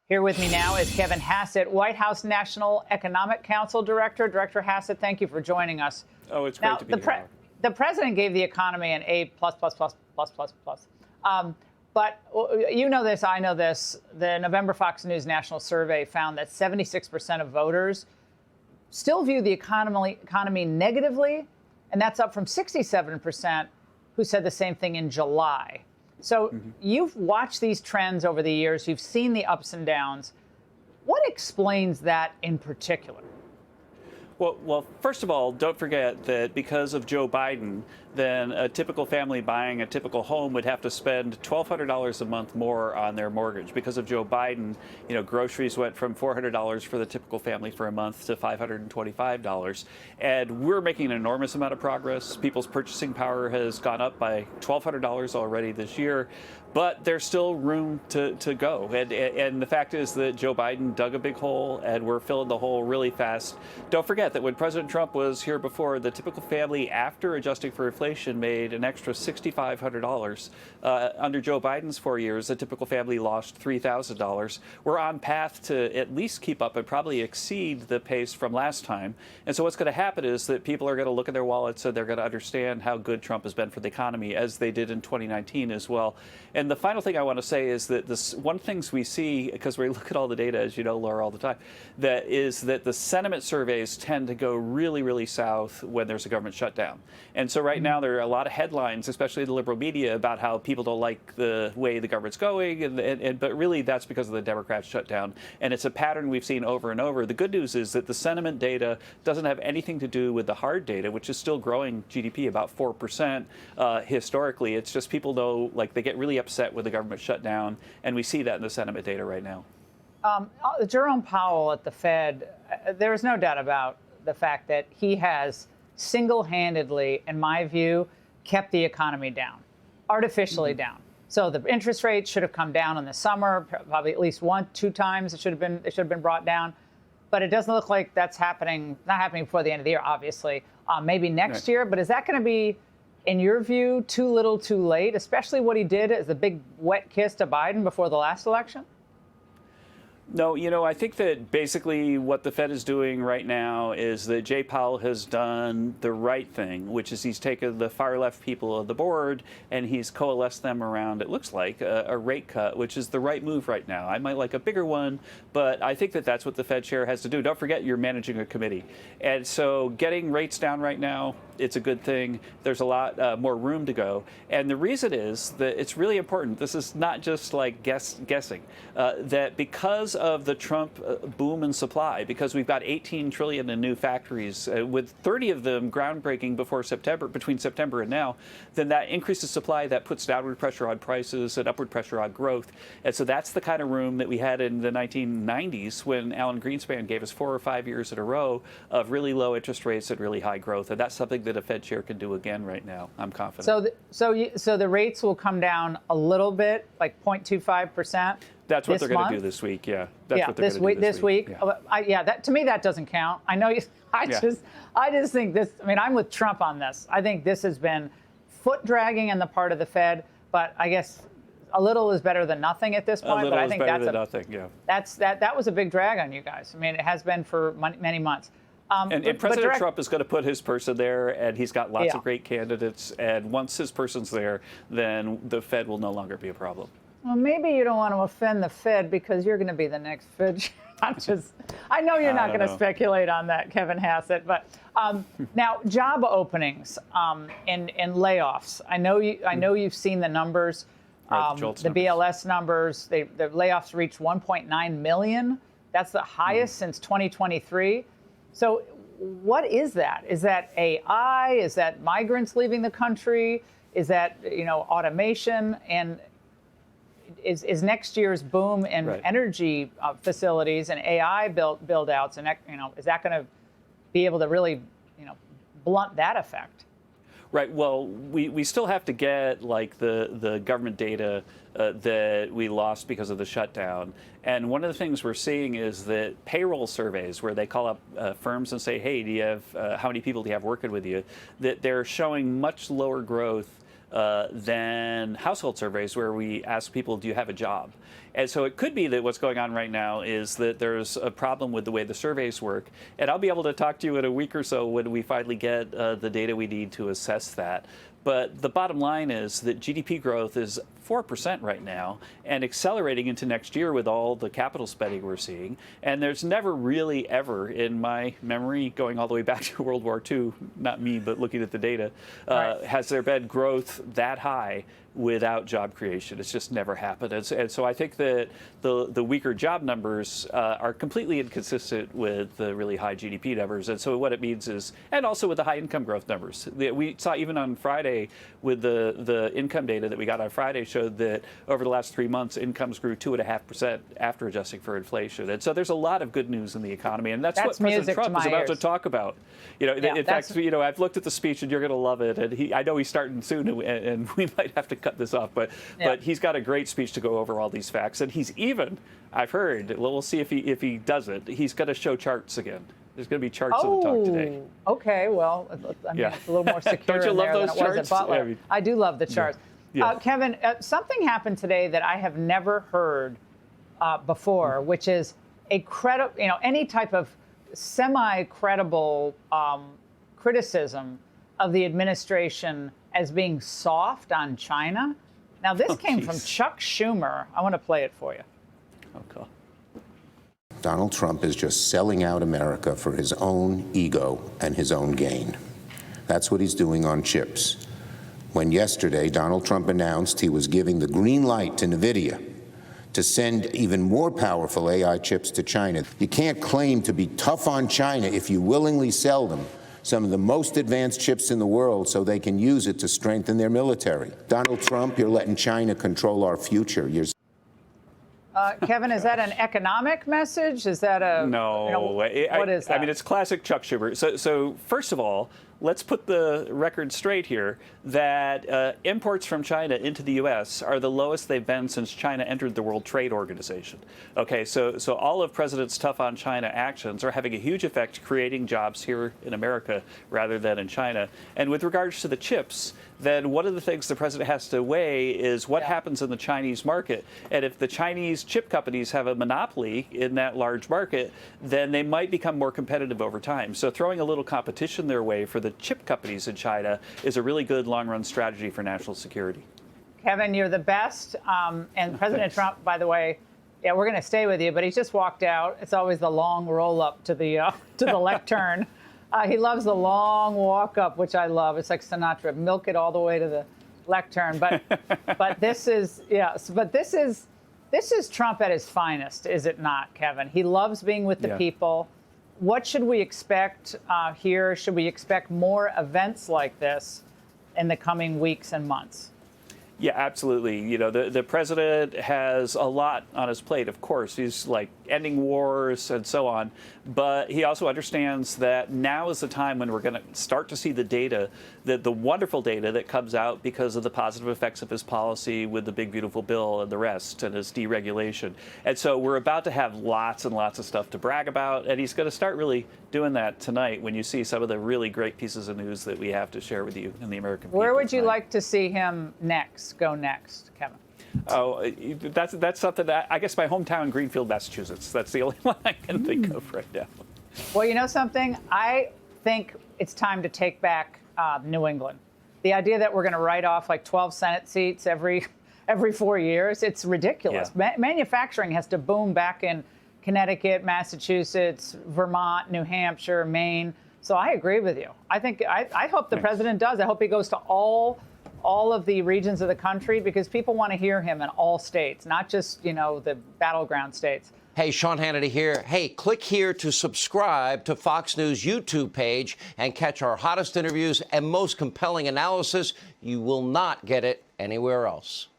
Here with me now is Kevin Hassett, White House National Economic Council Director. Director Hassett, thank you for joining us. Oh, it's great to be here. The president gave the economy an A+++++++. But you know this, I know this. The November Fox News National Survey found that 76% of voters still view the economy negatively, and that's up from 67% who said the same thing in July. So you've watched these trends over the years. You've seen the ups and downs. What explains that in particular? Well, first of all, don't forget that because of Joe Biden, then a typical family buying a typical home would have to spend $1,200 a month more on their mortgage. Because of Joe Biden, groceries went from $400 for the typical family for a month to $525. And we're making an enormous amount of progress. People's purchasing power has gone up by $1,200 already this year. But there's still room to go. And the fact is that Joe Biden dug a big hole, and we're filling the hole really fast. Don't forget that when President Trump was here before, the typical family, after adjusting for inflation, made an extra $6,500. Under Joe Biden's 4 years, the typical family lost $3,000. We're on path to at least keep up and probably exceed the pace from last time. And so what's going to happen is that people are going to look at their wallets and they're going to understand how good Trump has been for the economy, as they did in 2019 as well. And the final thing I want to say is that one things we see, because we look at all the data, as you know, Laura, all the time, that is that the sentiment surveys tend to go really, really south when there's a government shutdown. And so right now there are a lot of headlines, especially in the liberal media, about how people don't like the way the government's going, but really that's because of the Democrats shutdown. And it's a pattern we've seen over and over. The good news is that the sentiment data doesn't have anything to do with the hard data, which is still growing GDP about 4% historically. It's just people know, like, they get really upset with the government shutdown, and we see that in the sentiment data right now. Jerome Powell at the Fed, there is no doubt about the fact that he has single-handedly, in my view, kept the economy down, artificially down. So the interest rates should have come down in the summer, probably at least 1-2 times. It should have been brought down, but it doesn't look like that's happening. Not happening before the end of the year, obviously. Maybe next year, but is that going to be, in your view, too little, too late, especially what he did as a big wet kiss to Biden before the last election? No, I think that basically what the Fed is doing right now is that Jay Powell has done the right thing, which is he's taken the far left people of the board and he's coalesced them around, it looks like, a rate cut, which is the right move right now. I might like a bigger one, but I think that that's what the Fed chair has to do. Don't forget, you're managing a committee. And so getting rates down right now, it's a good thing. There's a lot more room to go. And the reason is that it's really important. This is not just like guessing, that because of the Trump boom in supply, because we've got 18 trillion in new factories, with 30 of them groundbreaking between September and now, then that increases supply, that puts downward pressure on prices and upward pressure on growth. And so that's the kind of room that we had in the 1990s when Alan Greenspan gave us 4 or 5 years in a row of really low interest rates and really high growth. And that's something that a Fed chair can do again right now. I'm confident. So the rates will come down a little bit, like 0.25%. That's what they're going to do this week. Yeah, that's what they're going to do this week. Yeah, that to me that doesn't count. I know you. I just think this. I mean, I'm with Trump on this. I think this has been foot dragging on the part of the Fed, but I guess a little is better than nothing at this point. A little but I is think better that's than nothing. Yeah. That was a big drag on you guys. I mean, it has been for many months. And President Trump is going to put his person there, and he's got lots of great candidates. And once his person's there, then the Fed will no longer be a problem. Well, maybe you don't want to offend the Fed because you're going to be the next Fed. I know you're not going to speculate on that, Kevin Hassett. But now, job openings and layoffs. I know you've seen the numbers, the BLS numbers. The layoffs reached 1.9 million. That's the highest since 2023. So what is that? Is that AI? Is that migrants leaving the country? Is that automation? And is next year's boom in energy facilities and AI build outs, and is that going to be able to really blunt that effect? Right. Well, we still have to get like the government data that we lost because of the shutdown. And one of the things we're seeing is that payroll surveys, where they call up firms and say, hey, do you have how many people do you have working with you? That they're showing much lower growth than household surveys where we ask people, do you have a job? And so it could be that what's going on right now is that there's a problem with the way the surveys work. And I'll be able to talk to you in a week or so when we finally get the data we need to assess that. But the bottom line is that GDP growth is 4% right now and accelerating into next year with all the capital spending we're seeing. And there's never really ever in my memory, going all the way back to World War II, not me, but looking at the data, has there been growth that high without job creation? It's just never happened. And so I think that the weaker job numbers are completely inconsistent with the really high GDP numbers. And so what it means is, and also with the high income growth numbers. We saw even on Friday with the income data that we got on Friday showed that over the last 3 months, incomes grew 2.5% after adjusting for inflation. And so there's a lot of good news in the economy. And that's what President Trump is about to talk about. You know, in fact, you know, I've looked at the speech and you're going to love it. And I know he's starting soon and we might have to cut this off, but he's got a great speech to go over all these facts. And he's even, I've heard, we'll see if he does it, he's going to show charts again. There's going to be charts in the talk today. Okay. Well, I mean, it's a little more secure Don't you love those than it was charts? at Butler. I mean, I do love the charts. Yeah. Kevin, something happened today that I have never heard before, which is any type of semi-credible criticism of the administration as being soft on China. Now, this came from Chuck Schumer. I want to play it for you. Okay. Donald Trump is just selling out America for his own ego and his own gain. That's what he's doing on chips. When yesterday Donald Trump announced he was giving the green light to NVIDIA to send even more powerful AI chips to China. You can't claim to be tough on China if you willingly sell them some of the most advanced chips in the world so they can use it to strengthen their military. Donald Trump, you're letting China control our future. Kevin, is that an economic message? Is that a no? What is that? I mean, it's classic Chuck Schumer. So first of all, let's put the record straight here that imports from China into the U.S. are the lowest they've been since China entered the World Trade Organization. Okay, so all of President's tough on China actions are having a huge effect, creating jobs here in America rather than in China. And with regards to the chips, then one of the things the president has to weigh is what happens in the Chinese market. And if the Chinese chip companies have a monopoly in that large market, then they might become more competitive over time. So throwing a little competition their way for the chip companies in China is a really good long-run strategy for national security. Kevin, you're the best. And President Trump, by the way, we're going to stay with you, but he's just walked out. It's always the long roll up to the lectern. He loves the long walk up, which I love. It's like Sinatra, milk it all the way to the lectern. But this is this is Trump at his finest, is it not, Kevin? He loves being with the people. What should we expect here? Should we expect more events like this in the coming weeks and months? Yeah, absolutely. You know, the president has a lot on his plate, of course. He's like ending wars and so on. But he also understands that now is the time when we're going to start to see the data, the wonderful data that comes out because of the positive effects of his policy with the big, beautiful bill and the rest and his deregulation. And so we're about to have lots and lots of stuff to brag about. And he's going to start really doing that tonight when you see some of the really great pieces of news that we have to share with you in the American people. Where would you tonight. like to see him go next, Kevin? Oh, that's something that I guess my hometown, Greenfield, Massachusetts. That's the only one I can think of right now. Well, you know something? I think it's time to take back New England. The idea that we're going to write off like 12 Senate seats every 4 years, it's ridiculous. Yeah. Manufacturing has to boom back in Connecticut, Massachusetts, Vermont, New Hampshire, Maine. So I agree with you. I hope the president does. I hope he goes to all of the regions of the country because people want to hear him in all states, not just, the battleground states. Hey, Sean Hannity here. Hey, click here to subscribe to Fox News YouTube page and catch our hottest interviews and most compelling analysis. You will not get it anywhere else.